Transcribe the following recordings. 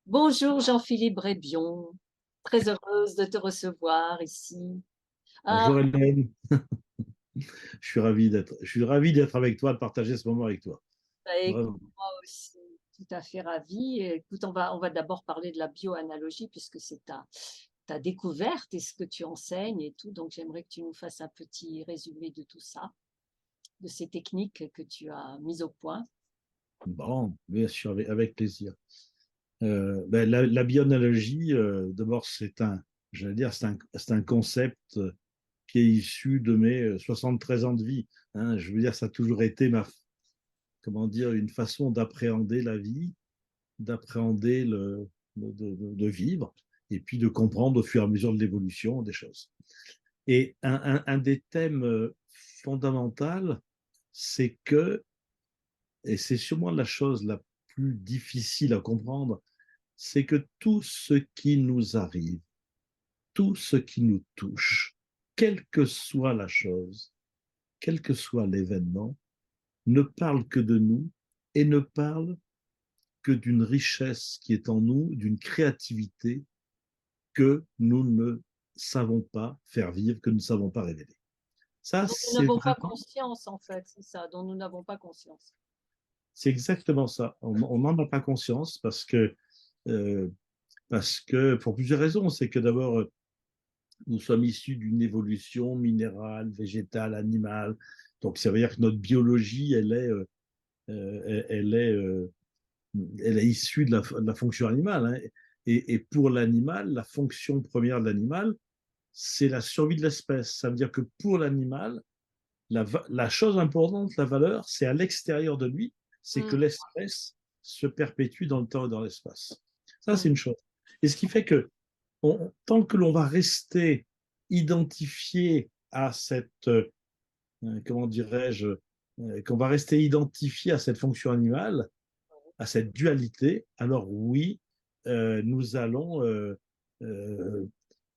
Bonjour Jean-Philippe Brébion, très heureuse de te recevoir ici. Ah, Bonjour Hélène, je suis ravi d'être avec toi, de partager ce moment avec toi. bah, écoute, Vraiment. moi aussi, tout à fait ravie. Écoute, on va d'abord parler de la bioanalogie puisque c'est ta découverte et ce que tu enseignes et tout. Donc j'aimerais que tu nous fasses un petit résumé de tout ça, de ces techniques que tu as mises au point. Bon, bien sûr, avec plaisir. La bioanalogie, d'abord, j'allais dire, c'est un concept qui est issu de mes 73 ans de vie. Hein. Je veux dire, ça a toujours été comment dire, une façon d'appréhender la vie, d'appréhender de vivre, et puis de comprendre au fur et à mesure de l'évolution des choses. Et un des thèmes fondamentaux, c'est que, et c'est sûrement la chose la plus difficile à comprendre, c'est que tout ce qui nous arrive, tout ce qui nous touche, quelle que soit la chose, quel que soit l'événement, ne parle que de nous et ne parle que d'une richesse qui est en nous, d'une créativité que nous ne savons pas faire vivre, que nous ne savons pas révéler. Ça, Dont nous c'est n'avons pas vraiment, conscience, en fait, c'est ça, dont nous n'avons pas conscience. c'est exactement ça. On n'en a pas conscience euh, parce que pour plusieurs raisons. C'est que d'abord, nous sommes issus d'une évolution minérale, végétale, animale. Donc, ça veut dire que notre biologie, elle est issue de la fonction animale. Hein. Et pour l'animal, la fonction première de l'animal, c'est la survie de l'espèce. Ça veut dire que pour l'animal, la chose importante, la valeur, c'est à l'extérieur de lui, c'est que Mm, l'espèce se perpétue dans le temps et dans l'espace. Ça, c'est mm, une chose. Et ce qui fait que tant que l'on va rester identifié à comment dirais-je, qu'on va rester identifié à cette fonction animale, à cette dualité, alors oui, nous allons euh,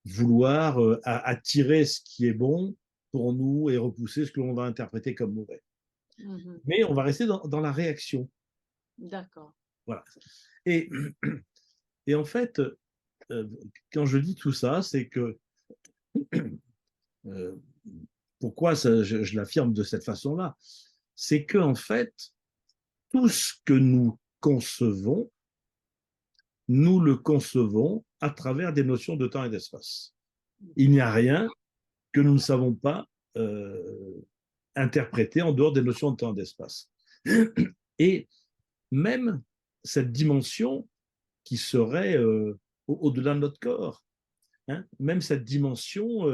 vouloir attirer ce qui est bon pour nous et repousser ce que l'on va interpréter comme mauvais. mhm. Mais on va rester dans la réaction. D'accord. Voilà. Et, et en fait, euh, quand je dis tout ça, c'est que euh, pourquoi je l'affirme de cette façon-là, c'est que en fait, tout ce que nous concevons, nous le concevons à travers des notions de temps et d'espace. Il n'y a rien que nous ne savons pas interpréter en dehors des notions de temps et d'espace. Et même cette dimension qui serait au-delà de notre corps, hein, même cette dimension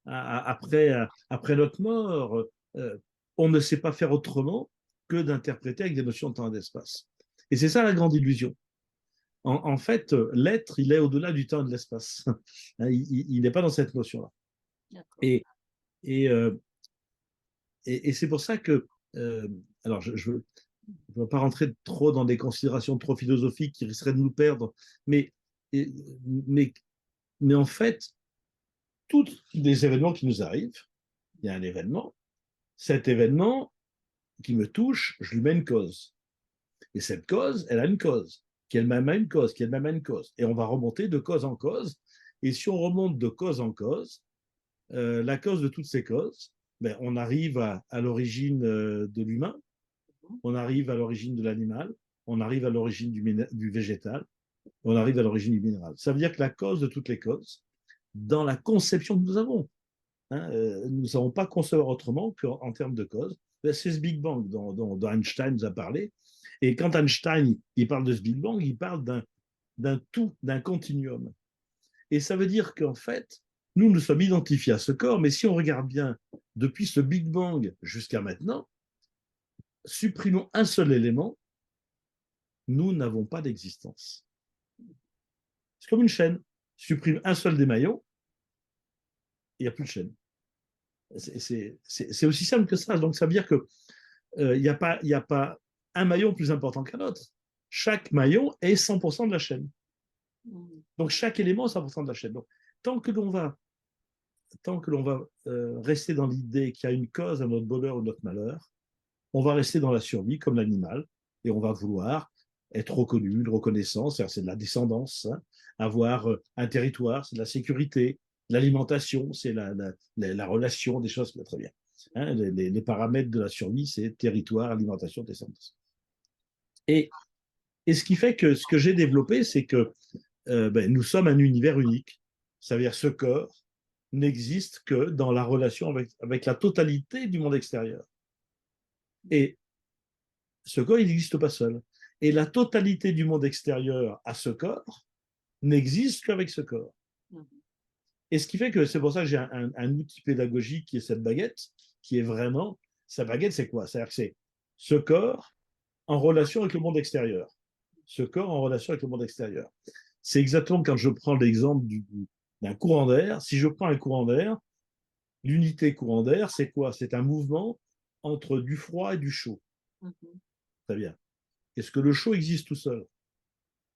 après notre mort, euh, on ne sait pas faire autrement que d'interpréter avec des notions de temps et d'espace. Et c'est ça la grande illusion. En fait, l'être, il est au-delà du temps et de l'espace. Il n'est pas dans cette notion-là. D'accord. Et, et, euh, et c'est pour ça que, euh, alors je ne veux pas rentrer trop dans des considérations trop philosophiques qui risqueraient de nous perdre, mais, et- mais, mais en fait, tous les événements qui nous arrivent, il y a un événement, cet événement qui me touche, je lui mets une cause. Et cette cause, elle a une cause, qui elle-même a une cause, qui elle-même a une cause. Et on va remonter de cause en cause. Et si on remonte de cause en cause, la cause de toutes ces causes, ben, on arrive à l'origine de l'humain, on arrive à l'origine de l'animal, on arrive à l'origine du végétal, on arrive à l'origine du minéral. Ça veut dire que la cause de toutes les causes, dans la conception que nous avons, hein, nous ne savons pas concevoir autrement qu'en termes de cause. Ben, c'est ce Big Bang dont Einstein nous a parlé. Et quand Einstein il parle de ce Big Bang, il parle d'un tout, d'un continuum. Et ça veut dire qu'en fait, nous nous sommes identifiés à ce corps, mais si on regarde bien, depuis ce Big Bang jusqu'à maintenant, supprimons un seul élément, nous n'avons pas d'existence. C'est comme une chaîne. Supprime un seul des maillons, il n'y a plus de chaîne. C'est aussi simple que ça. Donc ça veut dire que il y a pas un maillon plus important qu'un autre. Chaque maillon est 100% de la chaîne. Mm. Donc chaque élément est 100% de la chaîne. Donc tant que l'on va, tant que l'on va rester dans l'idée qu'il y a une cause à notre bonheur ou notre malheur, on va rester dans la survie comme l'animal et on va vouloir être reconnu, une reconnaissance, c'est de la descendance, hein. Avoir un territoire, c'est de la sécurité, l'alimentation, c'est la relation, des choses très bien. Hein, les paramètres de la survie, c'est territoire, alimentation, descendance. Et, et ce qui fait que ce que j'ai développé, c'est que nous sommes un univers unique. Ça veut dire ce corps n'existe que dans la relation avec la totalité du monde extérieur. Et ce corps, il n'existe pas seul. Et la totalité du monde extérieur à ce corps n'existe qu'avec ce corps. Et ce qui fait que c'est pour ça que j'ai un outil pédagogique qui est cette baguette, qui est vraiment, sa baguette, c'est quoi? C'est-à-dire que c'est ce corps en relation avec le monde extérieur. Ce corps en relation avec le monde extérieur. C'est exactement quand je prends l'exemple d'un courant d'air. Si je prends un courant d'air, l'unité courant d'air, c'est quoi? C'est un mouvement entre du froid et du chaud. Très bien. Est-ce que le chaud existe tout seul?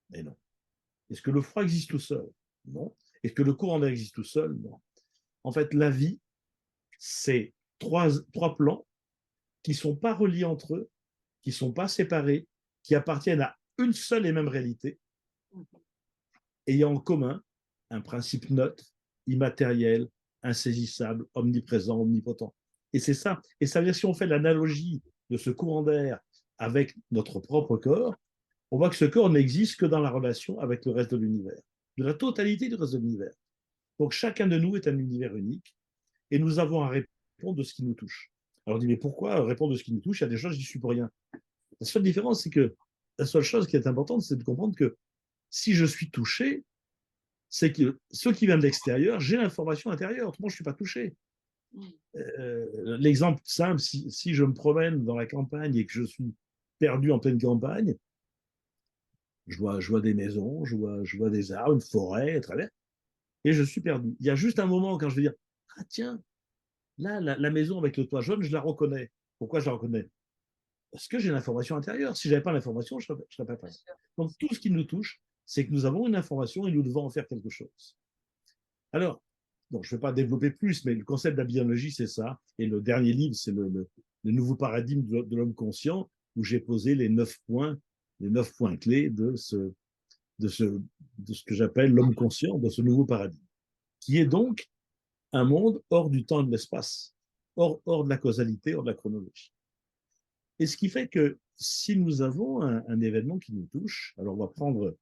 Mais non. Est-ce que le froid existe tout seul? Non. Est-ce que le courant d'air existe tout seul? Non. En fait, la vie, c'est trois plans qui ne sont pas reliés entre eux, qui ne sont pas séparés, qui appartiennent à une seule et même réalité, ayant en commun un principe neutre, immatériel, insaisissable, omniprésent, omnipotent. Et c'est ça. Et ça veut dire, si on fait l'analogie de ce courant d'air avec notre propre corps, on voit que ce corps n'existe que dans la relation avec le reste de l'univers, de la totalité du reste de l'univers. Donc chacun de nous est un univers unique et nous avons à répondre de ce qui nous touche. Alors on dit, mais pourquoi répondre de ce qui nous touche? Il y a des choses, j'y suis pour rien. La seule différence, c'est que la seule chose qui est importante, c'est de comprendre que si je suis touché, c'est que ce qui vient de l'extérieur, j'ai l'information intérieure, autrement je ne suis pas touché. L'exemple simple, si je me promène dans la campagne et que je suis perdu en pleine campagne, je vois des maisons, je vois des arbres, une forêt, très bien, et je suis perdu. Il y a juste un moment quand je vais dire, ah tiens, là, la maison avec le toit jaune, je la reconnais. Pourquoi je la reconnais? Parce que j'ai l'information intérieure. Si je n'avais pas l'information, je ne serais pas prêt. Donc tout ce qui nous touche, c'est que nous avons une information et nous devons en faire quelque chose. Alors, bon, je ne vais pas développer plus, mais le concept de la biologie, c'est ça. Et le dernier livre, c'est le nouveau paradigme de l'homme conscient, où j'ai posé les 9 points clés de ce que j'appelle l'homme conscient, de ce nouveau paradigme, qui est donc un monde hors du temps et de l'espace, hors de la causalité, hors de la chronologie. Et ce qui fait que si nous avons un événement qui nous touche, alors on va prendre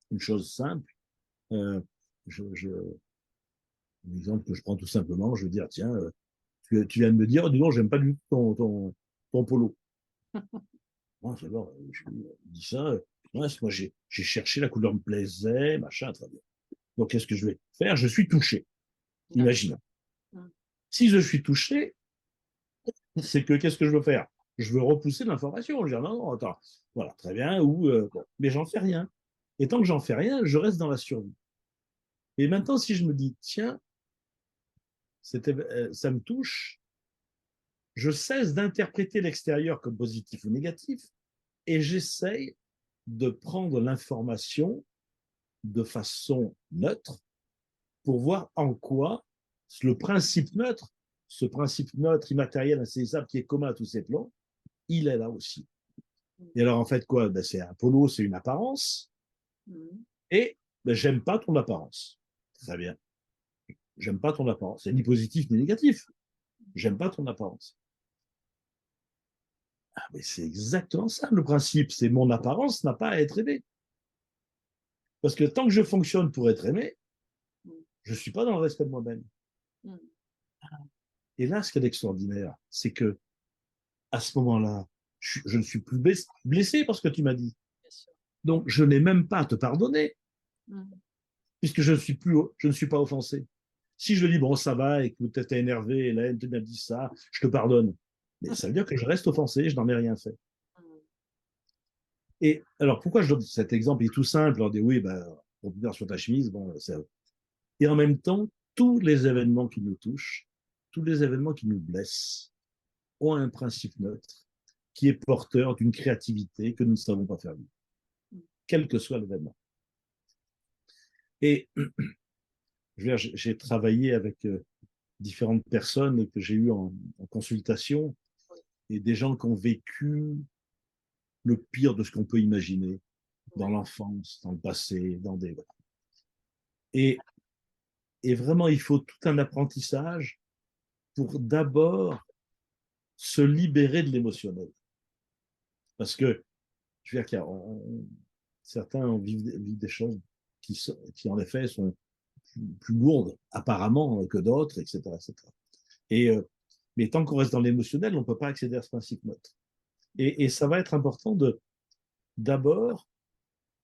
une chose simple, un exemple que je prends tout simplement, je veux dire, tiens, tu viens de me dire, dis donc, j'aime pas du tout ton polo. Bon, alors, je dis ça, moi j'ai cherché, la couleur me plaisait, machin, très bien. Donc qu'est-ce que je vais faire? Je suis touché, imaginons. Si je suis touché, c'est que qu'est-ce que je veux faire? Je veux repousser l'information. Je veux dire, non, non, attends, voilà, très bien, bon, mais j'en fais rien. Et tant que j'en fais rien, je reste dans la survie. Et maintenant, si je me dis, tiens, ça me touche, je cesse d'interpréter l'extérieur comme positif ou négatif et j'essaye de prendre l'information de façon neutre pour voir en quoi le principe neutre, ce principe neutre immatériel, insaisissable qui est commun à tous ces plans, il est là aussi. Et alors, en fait, quoi? C'est un polo, c'est une apparence. Et j'aime pas ton apparence. Très bien. J'aime pas ton apparence. C'est ni positif ni négatif. J'aime pas ton apparence. Ah, mais c'est exactement ça le principe. C'est mon apparence n'a pas à être aimée. Parce que tant que je fonctionne pour être aimé, je ne suis pas dans le respect de moi-même. Et là, ce qui est extraordinaire, c'est que à ce moment-là, je ne suis plus blessé par ce que tu m'as dit. Donc, je n'ai même pas à te pardonner, puisque je ne suis pas offensé. Si je dis, bon, ça va, écoute, t'es énervé, Hélène, tu m'as dit ça, je te pardonne. Mais ça veut dire que je reste offensé, je n'en ai rien fait. Et alors, pourquoi je donne cet exemple? Il est tout simple. On dit, oui, pour venir sur ta chemise, bon, c'est... Et en même temps, tous les événements qui nous touchent, tous les événements qui nous blessent, ont un principe neutre qui est porteur d'une créativité que nous ne savons pas faire vivre, quel que soit l'événement. Et j'ai travaillé avec différentes personnes que j'ai eues en consultation et des gens qui ont vécu le pire de ce qu'on peut imaginer dans Oui. l'enfance, dans le passé, dans des... Et, et vraiment, il faut tout un apprentissage pour d'abord se libérer de l'émotionnel. Parce que, je veux dire, certains vivent des choses qui, en effet, sont plus lourdes, apparemment, que d'autres, etc. etc. Et, mais tant qu'on reste dans l'émotionnel, on ne peut pas accéder à ce principe neutre. Et ça va être important d'abord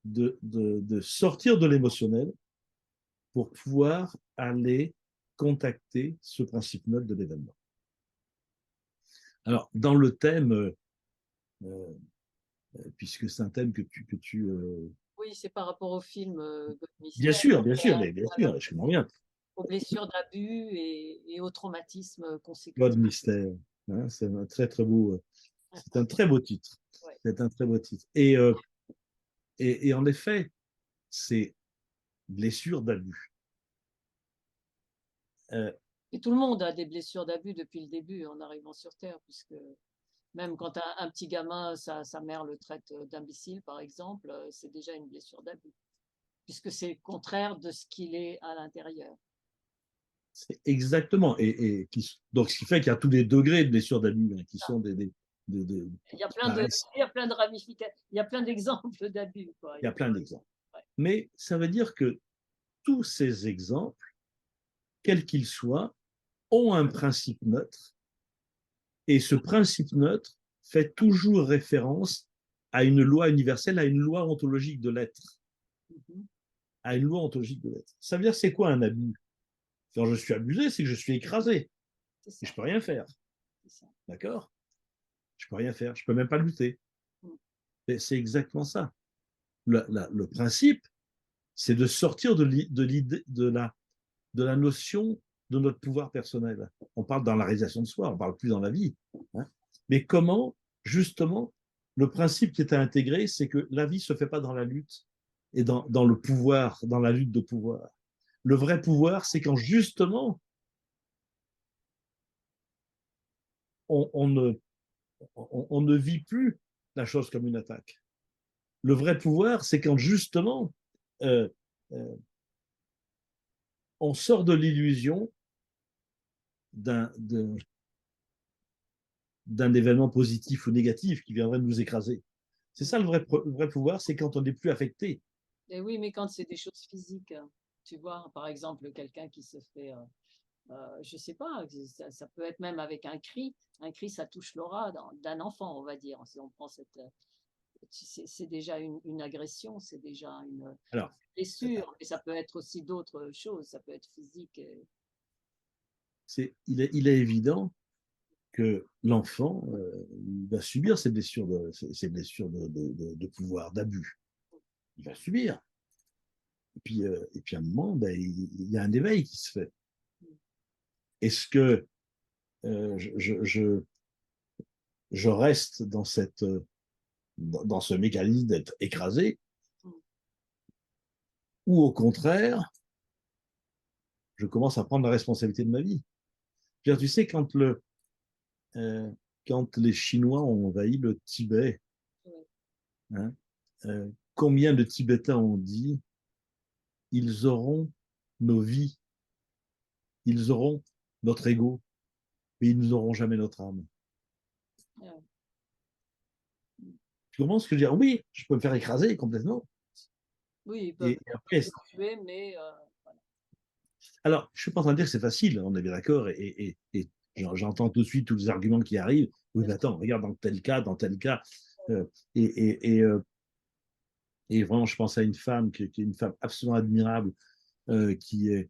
de sortir de l'émotionnel pour pouvoir aller contacter ce principe neutre de l'événement. Alors, dans le thème, euh, puisque c'est un thème Oui, c'est par rapport au film God bien Mystère, sûr, bien sûr, mais bien alors, sûr, je comprends bien. aux blessures d'abus et aux traumatismes God consécutifs. Mystère, hein, c'est un très très beau, c'est un très beau titre. Ouais. C'est un très beau titre. Et en effet, c'est blessure d'abus. Euh, Et tout le monde a des blessures d'abus depuis le début en arrivant sur Terre, puisque même quand un petit gamin, sa mère le traite d'imbécile, par exemple, c'est déjà une blessure d'abus, puisque c'est le contraire de ce qu'il est à l'intérieur. c'est exactement. Donc, ce qui fait qu'il y a tous les degrés de blessure d'abus hein, qui sont des- Il y a qui plein de, paraissent. il y a plein de ramifications, il y a plein d'exemples d'abus, quoi. Il y a plein d'exemples. Ouais. Mais ça veut dire que tous ces exemples, quels qu'ils soient, ont un principe neutre. Et ce principe neutre fait toujours référence à une loi universelle, à une loi ontologique de l'être. Mhm. À une loi ontologique de l'être. Ça veut dire, c'est quoi un abus? Quand je suis abusé, c'est que je suis écrasé. C'est Et ça, je ne peux rien faire. c'est ça. D'accord? Je ne peux rien faire. Je ne peux même pas lutter. Mm. C'est exactement ça. Le principe, c'est de sortir de la notion de notre pouvoir personnel. On parle dans la réalisation de soi, on ne parle plus dans la vie. Hein. Mais comment, justement, le principe qui est à intégrer, c'est que la vie ne se fait pas dans la lutte et dans le pouvoir, dans la lutte de pouvoir. Le vrai pouvoir, c'est quand justement on ne vit plus la chose comme une attaque. Le vrai pouvoir, c'est quand justement euh, euh, on sort de l'illusion d'un événement positif ou négatif qui viendrait nous écraser. C'est ça le vrai pouvoir, c'est quand on n'est plus affecté. Et oui, mais quand c'est des choses physiques, tu vois, par exemple, quelqu'un qui se fait, je sais pas, ça peut être même avec un cri, ça touche l'aura d'un enfant, on va dire, si on prend cette, c'est déjà une agression, c'est déjà une Alors, blessure, mais ça peut être aussi d'autres choses, ça peut être physique. il est évident que l'enfant va subir ces blessures de pouvoir, d'abus. Il va subir. Et puis à un moment, ben, il y a un éveil qui se fait. Est-ce que je reste dans ce mécanisme d'être écrasé ou au contraire, je commence à prendre la responsabilité de ma vie? Tu sais, euh, quand les Chinois ont envahi le Tibet, hein, combien de Tibétains ont dit ils auront nos vies, ils auront notre ego, mais ils n'auront jamais notre âme. Tu comprends ce que je veux dire? Oui, je peux me faire écraser complètement. Oui, ils peuvent Et après, te tuer, mais voilà. alors, je ne suis pas en train de dire que c'est facile, on est bien d'accord, et j'entends tout de suite tous les arguments qui arrivent. Oui, mais attends, regarde dans tel cas. euh, et, et, et, euh, et vraiment, je pense à une femme qui est une femme absolument admirable, euh, qui, est,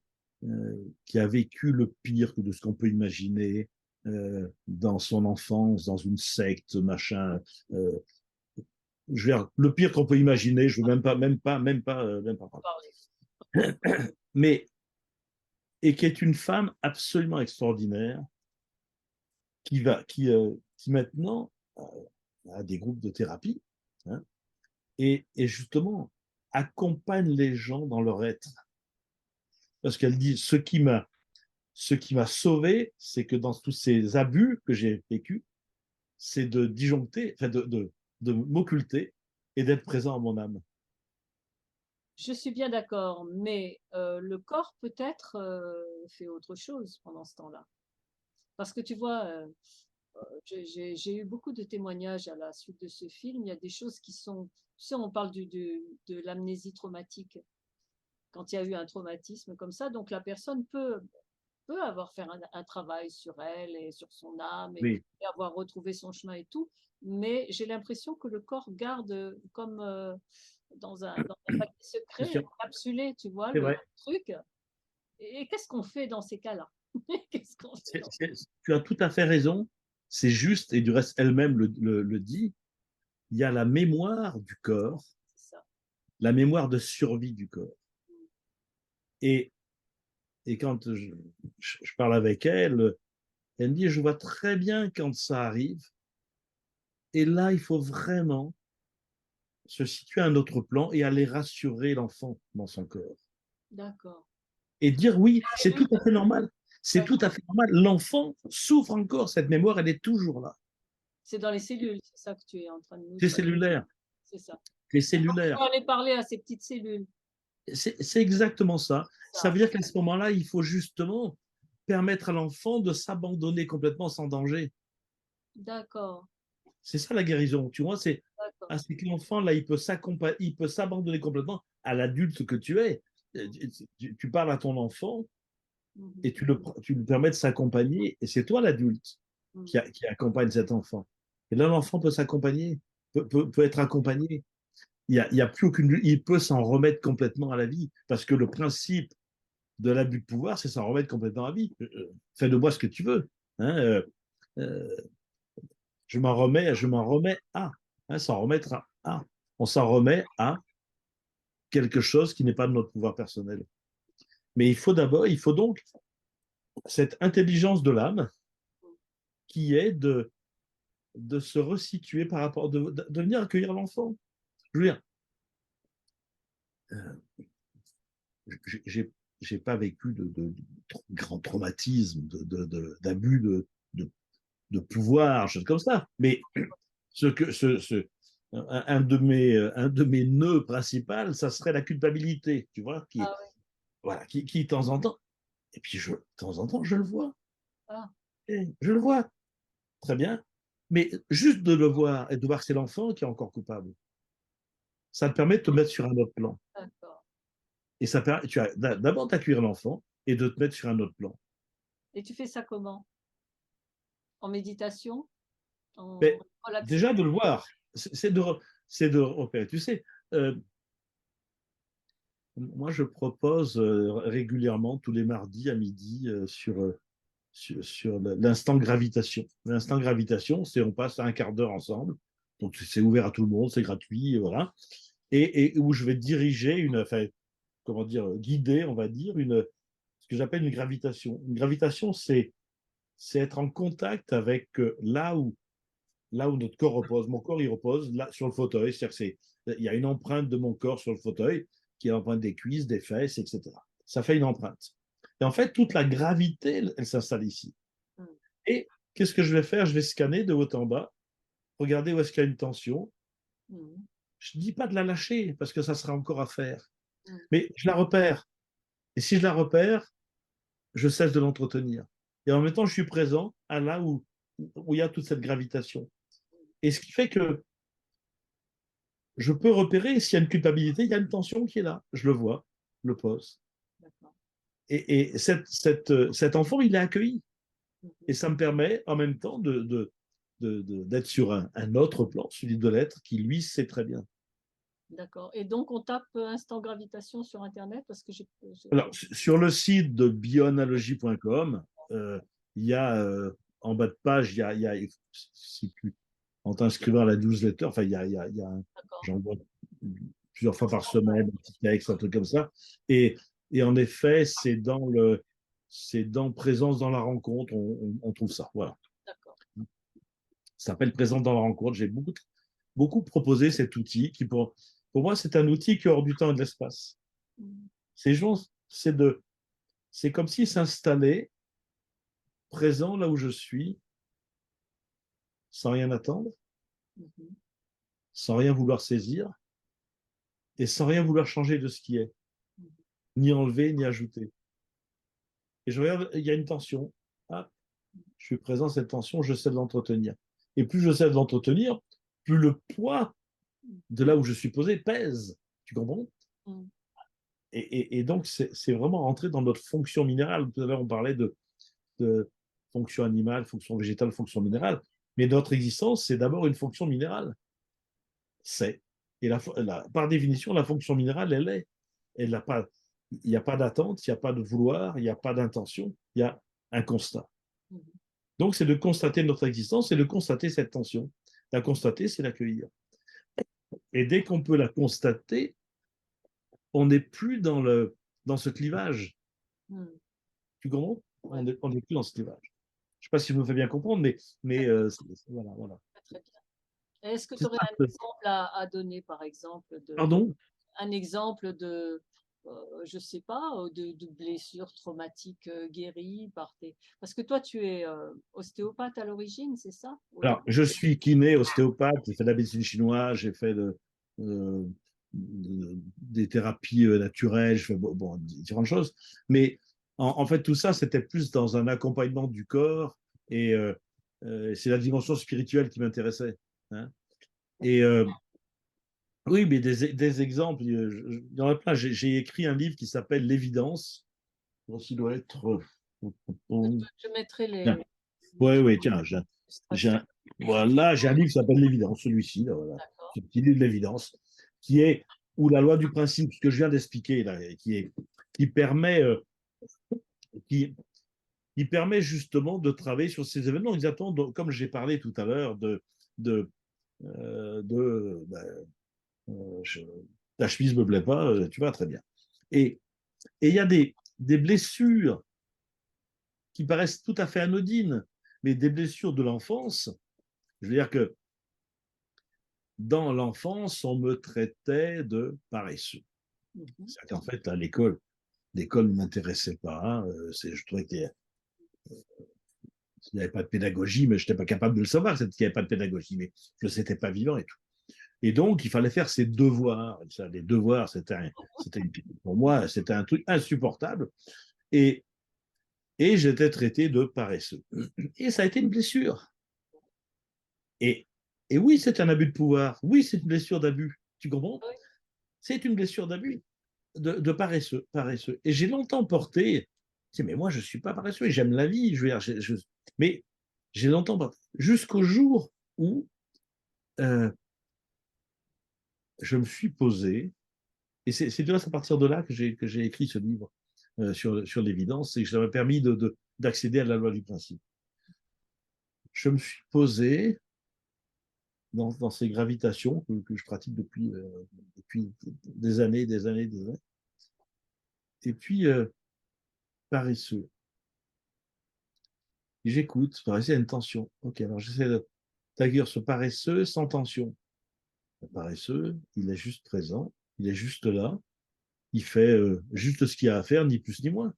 qui a vécu le pire de ce qu'on peut imaginer dans son enfance, dans une secte, machin. Je veux dire, le pire qu'on peut imaginer, je ne veux même pas Parler. parler. Mais, et qui est une femme absolument extraordinaire, qui maintenant a des groupes de thérapie, hein, et justement accompagne les gens dans leur être. Parce qu'elle dit, ce qui m'a sauvé, c'est que dans tous ces abus que j'ai vécus, c'est de disjoncter, enfin de m'occulter et d'être présent à mon âme. Je suis bien d'accord, mais le corps peut-être fait autre chose pendant ce temps-là. Parce que tu vois, j'ai eu beaucoup de témoignages à la suite de ce film. Il y a des choses qui sont, tu sais, on parle de l'amnésie traumatique quand il y a eu un traumatisme comme ça. Donc la personne peut avoir fait un travail sur elle et sur son âme Oui, et avoir retrouvé son chemin et tout. Mais j'ai l'impression que le corps garde comme dans un paquet c'est secret, sûr, encapsulé, tu vois, c'est le vrai. truc. Et qu'est-ce qu'on fait dans ces cas-là? Qu'est-ce qu'on fait dans Tu as tout à fait raison. C'est juste, et du reste, elle-même le dit, il y a la mémoire du corps, ça? la mémoire de survie du corps. Et, et quand je parle avec elle, elle me dit, je vois très bien quand ça arrive. Et là, il faut vraiment se situer à un autre plan et aller rassurer l'enfant dans son corps. D'accord. Et dire oui, c'est tout Cellule, à fait normal. C'est tout à fait normal. L'enfant souffre encore, cette mémoire, elle est toujours là. c'est dans les cellules, c'est ça que tu es en train de nous C'est dire. cellulaire. C'est ça. C'est Et donc, il cellulaire. faut aller parler à ces petites cellules. C'est exactement ça. Ça Ça. veut dire qu'à ce moment-là, il faut justement permettre à l'enfant de s'abandonner complètement sans danger. D'accord. C'est ça la guérison. Tu vois, D'accord. c'est que l'enfant, là, il peut s'abandonner complètement à l'adulte que tu es. Tu parles à ton enfant et Mhm. tu lui permets de s'accompagner, et c'est toi l'adulte Mhm. qui accompagne cet enfant. Et là, l'enfant peut s'accompagner, peut être accompagné. Il y a plus aucune, il peut s'en remettre complètement à la vie, parce que le principe de l'abus de pouvoir, c'est s'en remettre complètement à la vie. Fais de moi ce que tu veux. Hein, euh, je m'en remets à. Hein, s'en remettre à. On s'en remet à quelque chose qui n'est pas de notre pouvoir personnel. Mais il faut donc cette intelligence de l'âme qui est de se resituer par rapport, de venir accueillir l'enfant. Je veux dire, euh, j'ai j'ai pas vécu de grand traumatisme, d'abus de pouvoir, choses comme ça. Mais ce que, un de mes nœuds principaux, ça serait la culpabilité, tu vois, Ah oui. voilà, qui de temps en temps, et puis de temps en temps, je le vois, Ah, je le vois, très bien, mais juste de le voir et de voir que c'est l'enfant qui est encore coupable, ça te permet de te mettre sur un autre plan. d'accord. Et ça permet, tu as d'abord d'accueillir l'enfant et de te mettre sur un autre plan. Et tu fais ça comment? En méditation? En Mais relaxation? déjà de le voir, c'est de repérer. Tu sais, euh, moi je propose régulièrement tous les mardis à midi sur l'instant gravitation. L'instant gravitation, c'est on passe un quart d'heure ensemble. Donc c'est ouvert à tout le monde, c'est gratuit, voilà. Et où je vais diriger enfin, comment dire, guider, on va dire, ce que j'appelle une gravitation. Une gravitation, c'est être en contact avec là où notre corps repose. Mon corps, il repose là sur le fauteuil. C'est-à-dire il y a une empreinte de mon corps sur le fauteuil qui est l'empreinte des cuisses, des fesses, etc. Ça fait une empreinte. Et en fait, toute la gravité, elle s'installe ici. Mm. Et qu'est-ce que je vais faire? Je vais scanner de haut en bas, regarder où est-ce qu'il y a une tension. Mm. Je ne dis pas de la lâcher parce que ça sera encore à faire. Mm. Mais je la repère. Et si je la repère, je cesse de l'entretenir. Et en même temps, je suis présent à là où il y a toute cette gravitation. Et ce qui fait que je peux repérer s'il y a une culpabilité, il y a une tension qui est là. Je le vois, je le pose. D'accord. Et cet enfant, il est accueilli. Et Mhm. ça me permet en même temps d'être sur un autre plan, celui de l'être, qui lui sait très bien. D'accord. Et donc, on tape instant gravitation sur Internet parce que Alors, sur le site de bioanalogie.com, il y a en bas de page, si tu, en t'inscrivant à la newsletter, enfin, D'accord. j'envoie plusieurs fois par semaine un petit texte, un truc comme ça. Et, et en effet, c'est dans Présence dans la rencontre, on trouve ça. Voilà. D'accord. Ça s'appelle Présence dans la rencontre. J'ai beaucoup proposé cet outil pour moi, c'est un outil qui est hors du temps et de l'espace. Mhm. Ces gens, c'est comme s'ils s'installaient présent là où je suis, sans rien attendre, Mhm. sans rien vouloir saisir et sans rien vouloir changer de ce qui est, ni enlever, ni ajouter. Et je regarde, il y a une tension. Ah, je suis présent, cette tension, je sais de l'entretenir. Et plus je sais de l'entretenir, plus le poids de là où je suis posé pèse. Tu comprends? Mm. Et donc, c'est vraiment rentrer dans notre fonction minérale. Tout à l'heure, on parlait de fonction animale, fonction végétale, fonction minérale. Mais notre existence, c'est d'abord une fonction minérale. C'est. Et par définition, la fonction minérale, elle est. Elle n'a pas, il n'y a pas d'attente, il n'y a pas de vouloir, il n'y a pas d'intention, il y a un constat. Mm. Donc, c'est de constater notre existence et de constater cette tension. La constater, c'est l'accueillir. Et dès qu'on peut la constater, on n'est plus dans ce clivage. Mm. Tu comprends? Ouais, On n'est plus dans ce clivage. Je ne sais pas si je me fais bien comprendre, mais voilà, voilà. très bien. Est-ce que tu C'est aurais ça. un exemple à donner, par exemple, Pardon? un exemple de, je sais pas, de blessures traumatiques guéries Parce que toi, tu es ostéopathe à l'origine, c'est ça? Alors, je suis kiné, ostéopathe, j'ai fait de la médecine chinoise, j'ai fait euh, des thérapies naturelles, je fais bon, différentes choses. Mais en fait, tout ça, c'était plus dans un accompagnement du corps et c'est la dimension spirituelle qui m'intéressait. Hein. Et oui, mais des exemples, il y en a plein. J'ai écrit un livre qui s'appelle L'évidence. Il doit être. Je mettrai Tiens. les Oui, oui, tiens, j'ai illustrations. voilà, j'ai un livre qui s'appelle L'évidence, celui-ci, là, voilà. D'accord. C'est un petit livre de l'évidence, qui est, où la loi du principe, ce que je viens d'expliquer, là, qui permet, qui, qui permet justement de travailler sur ces événements, exactement comme j'ai parlé tout à l'heure de, ben, je, ta chemise ne me plaît pas, tu vas très bien. Et il y a des blessures qui paraissent tout à fait anodines, mais des blessures de l'enfance. Je veux dire que dans l'enfance, on me traitait de paresseux. Mhm. C'est qu'en fait, à l'école ne m'intéressait pas. Hein. Je trouvais qu'il n'y avait pas de pédagogie, mais je n'étais pas capable de le savoir, qu'il n'y avait pas de pédagogie, mais je ne l'étais pas vivant et tout. Et donc, il fallait faire ses devoirs. Ça, les devoirs, pour moi, c'était un truc insupportable. Et, et j'étais traité de paresseux. Et ça a été une blessure. Et, et oui, c'est un abus de pouvoir. Oui, c'est une blessure d'abus. Tu comprends? Oui. C'est une blessure d'abus, de paresseux, paresseux. Et j'ai longtemps porté, mais moi, je ne suis pas paresseux, j'aime la vie. Mais j'ai longtemps porté, jusqu'au jour où euh, je me suis posé, et c'est à partir de là que j'ai écrit ce livre sur l'évidence, et que ça m'a permis d'accéder à la loi du principe. Je me suis posé dans ces gravitations que je pratique depuis des années, des années, des années. Et puis, paresseux. J'écoute, paresseux, il y a une tension. Ok, alors j'essaie d'accueillir ce paresseux sans tension. Le paresseux, il est juste présent, il est juste là, il fait juste ce qu'il a à faire, ni plus ni moins.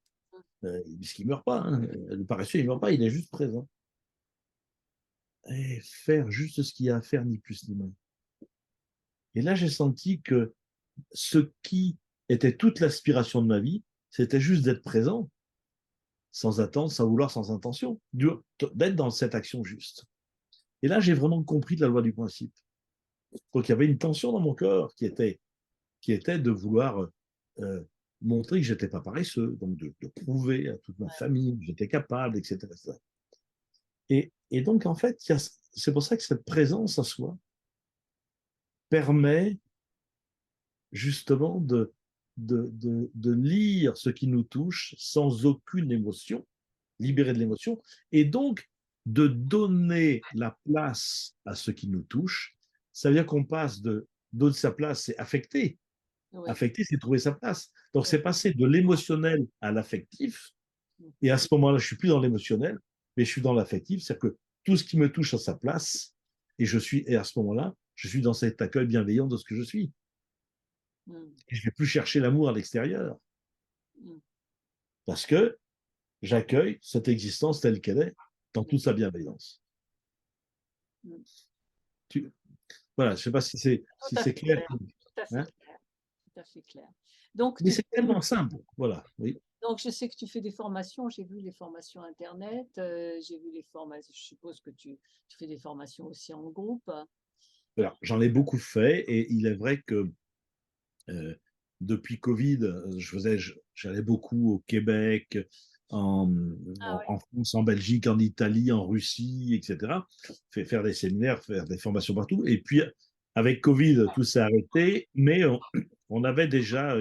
Puisqu'il ne meurt pas. Hein. Le paresseux, il ne meurt pas, il est juste présent. Et faire juste ce qu'il y a à faire, ni plus ni moins. Et là, j'ai senti que ce qui était toute l'aspiration de ma vie, c'était juste d'être présent, sans attendre, sans vouloir, sans intention, d'être dans cette action juste. Et là, j'ai vraiment compris la loi du principe. Donc, il y avait une tension dans mon corps qui était de vouloir euh, montrer que je n'étais pas paresseux, donc de prouver à toute ma famille que j'étais capable, etc. Et donc, en fait, c'est pour ça que cette présence à soi permet justement de lire ce qui nous touche sans aucune émotion, libéré de l'émotion, et donc de donner la place à ce qui nous touche. Ça veut dire qu'on passe de donner sa place, c'est affecter. Oui. Affecter, c'est trouver sa place. Donc, Oui. c'est passer de l'émotionnel à l'affectif. Et à ce moment-là, je ne suis plus dans l'émotionnel, mais je suis dans l'affectif. C'est-à-dire que tout ce qui me touche à sa place, et à ce moment-là, je suis dans cet accueil bienveillant de ce que je suis. Mm. Et je ne vais plus chercher l'amour à l'extérieur. Mm. Parce que j'accueille cette existence telle qu'elle est, dans toute sa bienveillance. Mm. Tu... Voilà, je ne sais pas Tout si à c'est fait clair. clair, tout à fait Hein, clair, tout à fait clair. Donc, mais c'est tellement simple. Voilà, oui. donc je sais que tu fais des formations, j'ai vu les formations internet, j'ai vu les formations, je suppose que tu fais des formations aussi en groupe. Alors, j'en ai beaucoup fait et il est vrai que euh, depuis Covid, j'allais beaucoup au Québec, en, Ah oui, en France, en Belgique, en Italie, en Russie, etc. Faire des séminaires, faire des formations partout. Et puis, avec Covid, tout s'est arrêté, mais on avait déjà,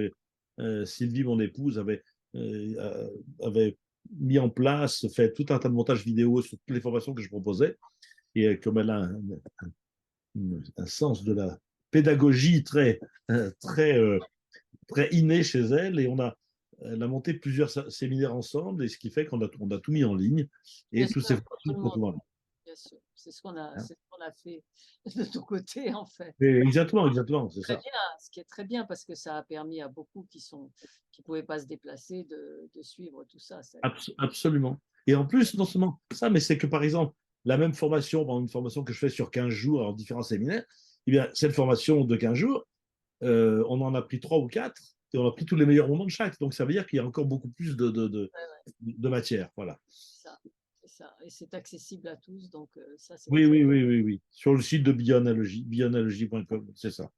Sylvie, mon épouse, avait mis en place, fait tout un tas de montages vidéo sur toutes les formations que je proposais. Et comme elle a un sens de la pédagogie très, très inné chez elle, et elle a monté plusieurs séminaires ensemble, et ce qui fait on a tout mis en ligne, bien et sûr, tous ces pour tout formations le sont monde, tout en ligne. bien sûr. Hein. C'est ce qu'on a fait de ton côté, en fait. Exactement, exactement, c'est Très ça. bien, ce qui est très bien parce que ça a permis à beaucoup qui pouvaient pas se déplacer de suivre tout ça. Absolument. Et en plus, non seulement ça, mais c'est que par exemple, la même formation, pendant une formation que je fais sur 15 jours en différents séminaires, eh bien, cette formation de 15 jours, on en a pris 3 ou 4 et on a pris tous les meilleurs moments de chaque. Donc ça veut dire qu'il y a encore beaucoup plus Ouais, ouais, de matière. Voilà. c'est ça, c'est ça. Et c'est accessible à tous, donc ça c'est Oui, très. oui, oui, oui, oui. Sur le site de Bioanalogie, bioanalogie.com, c'est ça.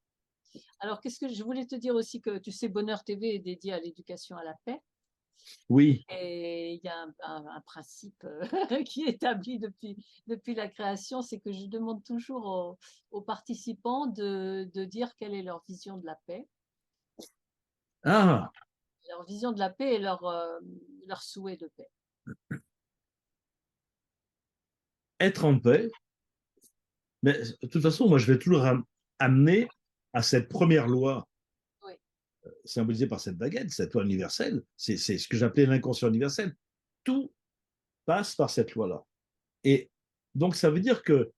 Alors qu'est-ce que je voulais te dire aussi que tu sais, Bonheur TV est dédié à l'éducation à la paix. Oui. Et il y a un principe qui est établi depuis la création, c'est que je demande toujours aux participants de dire quelle est leur vision de la paix, Ah, leur vision de la paix et leur souhait de paix. être en paix. Mais de toute façon, moi, je vais toujours amener à cette première loi Oui, symbolisée par cette baguette, cette loi universelle. C'est ce que j'appelais l'inconscient universel. Tout passe par cette loi-là. Et donc, ça veut dire que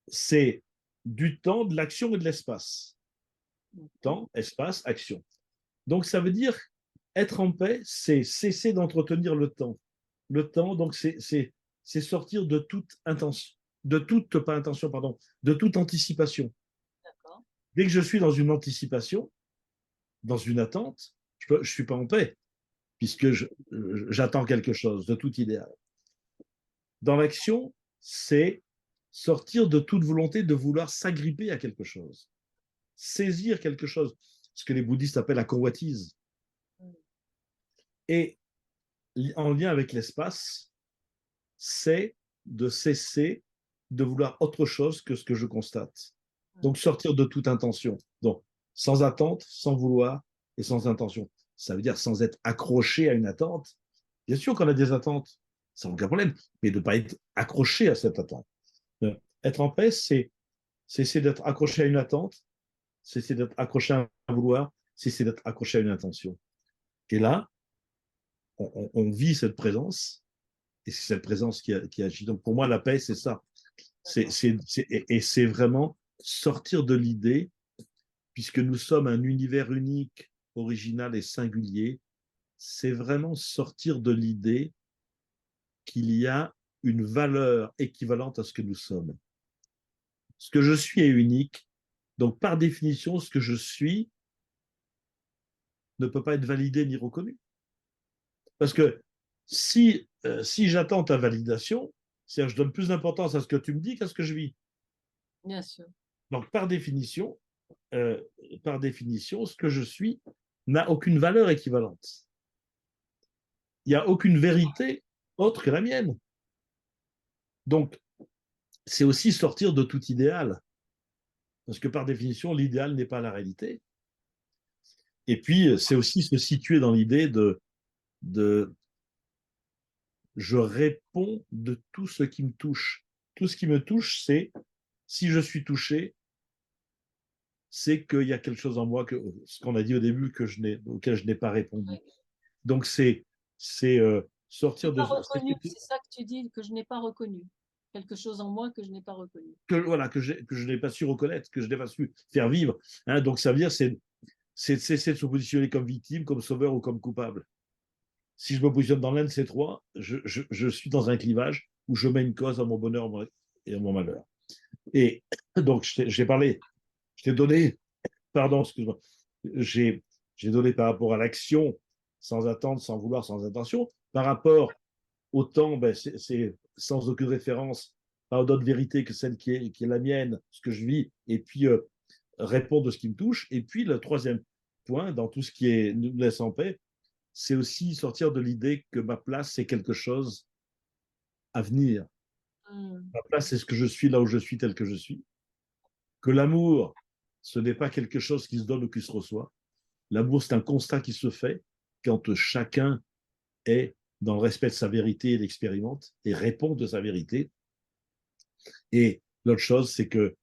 c'est du temps, de l'action et de l'espace. Temps, espace, action. Donc, ça veut dire être en paix, c'est cesser d'entretenir le temps. Le temps, donc, c'est sortir de toute intention, de toute, pas intention, pardon, de toute anticipation. d'accord. Dès que je suis dans une anticipation, dans une attente, je ne suis pas en paix, puisque j'attends quelque chose de tout idéal. Dans l'action, c'est sortir de toute volonté de vouloir s'agripper à quelque chose, saisir quelque chose, ce que les bouddhistes appellent la convoitise. Et en lien avec l'espace, c'est de cesser de vouloir autre chose que ce que je constate. Donc sortir de toute intention. Donc sans attente, sans vouloir et sans intention. Ça veut dire sans être accroché à une attente. Bien sûr qu'on a des attentes, sans aucun problème, mais de ne pas être accroché à cette attente. Être en paix, c'est cesser d'être accroché à une attente, cesser d'être accroché à un vouloir, cesser d'être accroché à une intention. Et là, on vit cette présence, et c'est cette présence qui agit. Donc pour moi, la paix, c'est ça. Et c'est vraiment sortir de l'idée, puisque nous sommes un univers unique, original et singulier, c'est vraiment sortir de l'idée qu'il y a une valeur équivalente à ce que nous sommes. Ce que je suis est unique, donc par définition, ce que je suis ne peut pas être validé ni reconnu. Parce que si j'attends ta validation, c'est-à-dire que je donne plus d'importance à ce que tu me dis qu'à ce que je vis. Bien sûr. Donc euh, par définition, ce que je suis n'a aucune valeur équivalente. Il n'y a aucune vérité autre que la mienne. Donc, c'est aussi sortir de tout idéal. Parce que par définition, l'idéal n'est pas la réalité. Et puis, c'est aussi se situer dans l'idée de je réponds de tout ce qui me touche. Tout ce qui me touche, c'est si je suis touché, c'est qu'il y a quelque chose en moi, ce qu'on a dit au début, auquel je n'ai pas répondu. Oui. Donc, c'est Je n'ai sortir de. pas reconnu, c'est ça que tu dis, que je n'ai pas reconnu. Quelque chose en moi que je n'ai pas reconnu. Voilà, que je n'ai pas su reconnaître, que je n'ai pas su faire vivre. Hein, donc, ça veut dire c'est de cesser de se positionner comme victime, comme sauveur ou comme coupable. Si je me positionne dans l'un de ces trois, je suis dans un clivage où je mets une cause à mon bonheur et à mon malheur. Et donc, j'ai parlé, je t'ai donné, pardon, excuse-moi, j'ai donné par rapport à l'action, sans attendre, sans vouloir, sans intention. Par rapport au temps, ben, c'est sans aucune référence à d'autres vérités que celle qui est la mienne, ce que je vis, et puis répondre de ce qui me touche. Et puis le troisième point, dans tout ce qui est nous laisse en paix, c'est aussi sortir de l'idée que ma place, c'est quelque chose à venir. Mm. Ma place, c'est ce que je suis là où je suis, tel que je suis. Que l'amour, ce n'est pas quelque chose qui se donne ou qui se reçoit. L'amour, c'est un constat qui se fait quand chacun est dans le respect de sa vérité et l'expérimente et répond de sa vérité. Et l'autre chose, c'est que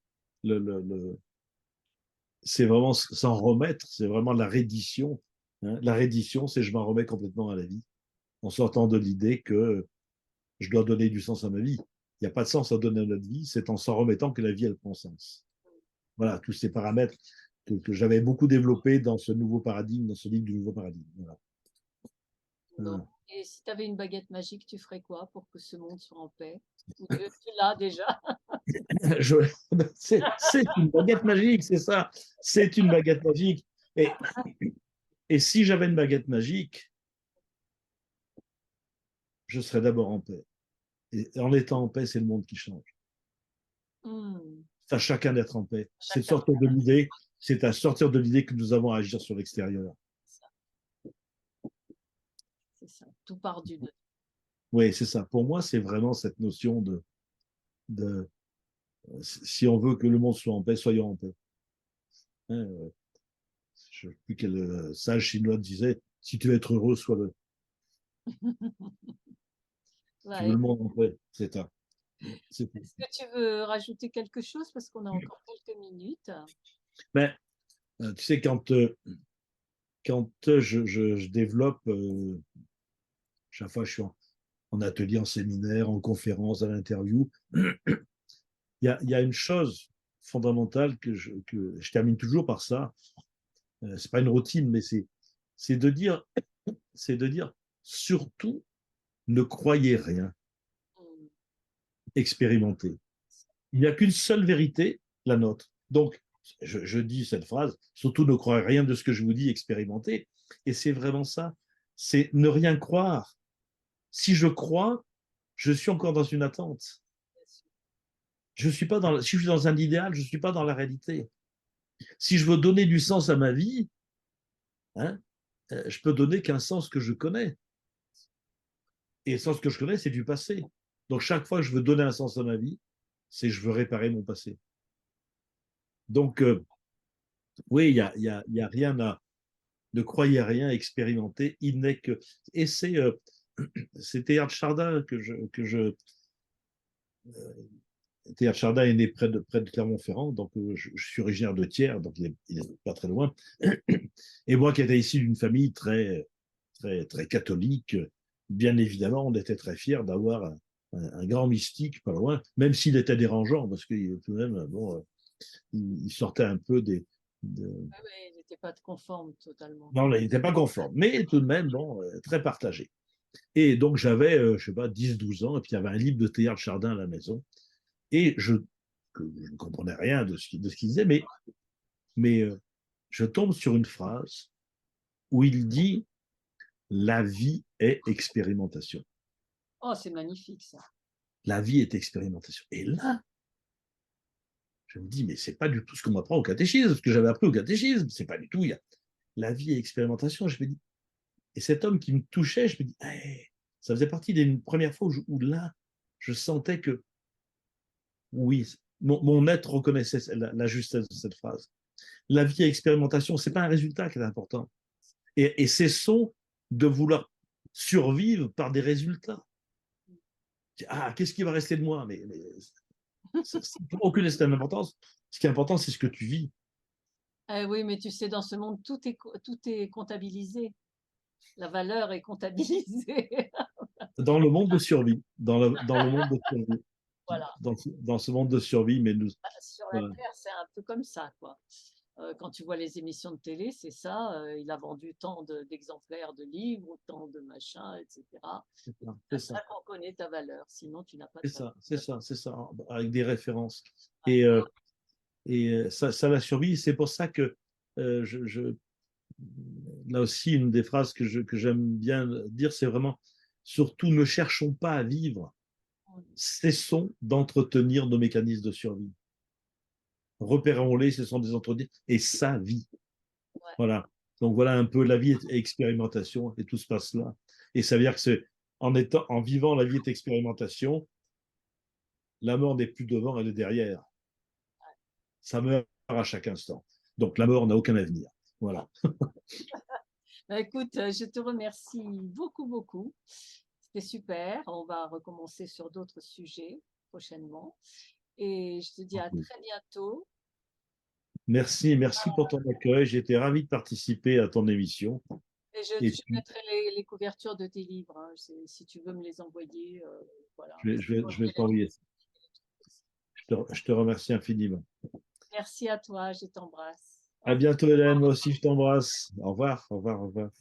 c'est vraiment s'en remettre, c'est vraiment la reddition. Hein. La reddition, c'est je m'en remets complètement à la vie, en sortant de l'idée que je dois donner du sens à ma vie. Il n'y a pas de sens à donner à notre vie, c'est en s'en remettant que la vie, elle prend sens. Voilà, tous ces paramètres que j'avais beaucoup développés dans ce nouveau paradigme, dans ce livre du nouveau paradigme. Voilà. Non. Et si tu avais une baguette magique, tu ferais quoi pour que ce monde soit en paix? Ou tu l'as déjà? Je... c'est une baguette magique, c'est ça. C'est une baguette magique. Et si j'avais une baguette magique, je serais d'abord en paix. Et en étant en paix, c'est le monde qui change. Mm. C'est à chacun d'être en paix. C'est de Chacun. sortir de l'idée, c'est à sortir de l'idée que nous avons à agir sur l'extérieur. C'est ça. Tout part du dedans. Oui, c'est ça. Pour moi, c'est vraiment cette notion de si on veut que le monde soit en paix, soyons en paix. Hein, je ne sais plus quel sage chinois disait, si tu veux être heureux, sois-le. Tu veux Ouais. le monde en paix, c'est ça. Est-ce que tu veux rajouter quelque chose parce qu'on a encore quelques minutes? Mais tu sais, quand je développe, chaque fois je suis en atelier, en séminaire, en conférence, à l'interview, il y a une chose fondamentale que je termine toujours par ça. C'est pas une routine, mais c'est de dire, c'est de dire surtout ne croyez rien, Mm. expérimentez. Il n'y a qu'une seule vérité, la nôtre. Donc, je dis cette phrase, surtout ne croyez rien de ce que je vous dis, expérimentez. Et c'est vraiment ça, c'est ne rien croire. Si je crois, je suis encore dans une attente. Je suis pas dans, si je suis dans un idéal, je ne suis pas dans la réalité. Si je veux donner du sens à ma vie, hein, je peux donner qu'un sens que je connais. Et le sens que je connais, c'est du passé. Donc chaque fois que je veux donner un sens à ma vie, c'est je veux réparer mon passé. Donc oui, il y a rien à, ne croyez rien, expérimenter, il n'est que. Et c'est Teilhard Chardin Teilhard Chardin est né près de Clermont-Ferrand, donc je suis originaire de Thiers, donc il est pas très loin. Et moi qui étais ici d'une famille très catholique, bien évidemment, on était très fiers d'avoir un grand mystique pas loin, même s'il était dérangeant, parce que tout de même, bon, il sortait un peu Ah ouais, il n'était pas conforme totalement. non, il n'était pas conforme, mais tout de même, bon, très partagé. Et donc, j'avais, je sais pas, 10 12 ans, et puis il y avait un livre de Teilhard Chardin à la maison, et je ne comprenais rien de ce qu'il disait, mais je tombe sur une phrase où il dit la vie est expérimentation. Oh, c'est magnifique ça. La vie est expérimentation. Et là, je me dis, mais c'est pas du tout ce qu'on m'apprend au catéchisme, ce que j'avais appris au catéchisme, c'est pas du tout. La vie est expérimentation. Je me dis, et cet homme qui me touchait, je me dis, hey, ça faisait partie des premières fois où là, je sentais que, oui, mon être reconnaissait la justesse de cette phrase. La vie est expérimentation, c'est pas un résultat qui est important. Et cessons de vouloir survivre par des résultats. Ah, qu'est-ce qui va rester de moi? Mais ça n'a aucune importance. Ce qui est important, c'est ce que tu vis. Oui, mais tu sais, dans ce monde, tout est comptabilisé. La valeur est comptabilisée. Dans le monde de survie. Dans le monde de survie. Voilà. Dans ce monde de survie, mais nous. Sur la Voilà. Terre, c'est un peu comme ça, quoi. Quand tu vois les émissions de télé, c'est ça, il a vendu tant d'exemplaires de livres, autant de machins, etc. Et C'est c'est ça, ça qu'on connaît ta valeur, sinon tu n'as pas de c'est valeur. ça, c'est ça, c'est ça, avec des références. Ouais. Et, ça la survie. C'est pour ça que là aussi, une des phrases que j'aime bien dire, c'est vraiment, surtout ne cherchons pas à vivre, cessons d'entretenir nos mécanismes de survie. Repérons-les, ce sont des entretiens, et ça vit. Ouais. Voilà. Donc voilà un peu la vie est expérimentation et tout se passe là. Et ça veut dire que c'est en vivant la vie est expérimentation, la mort n'est plus devant, elle est derrière. Ça meurt à chaque instant. Donc la mort n'a aucun avenir. Voilà. Bah, écoute, je te remercie beaucoup, beaucoup. C'était super. On va recommencer sur d'autres sujets prochainement. Et je te dis à très bientôt. Merci, merci pour ton accueil. J'ai été ravi de participer à ton émission. Et Et je puis, mettrai les couvertures de tes livres, hein. Si tu veux me les envoyer, voilà. je vais t'envoyer ça. Je te remercie infiniment. Merci à toi, je t'embrasse. Au À revoir. bientôt, Hélène. Moi aussi, je t'embrasse. Au revoir, au revoir, au revoir.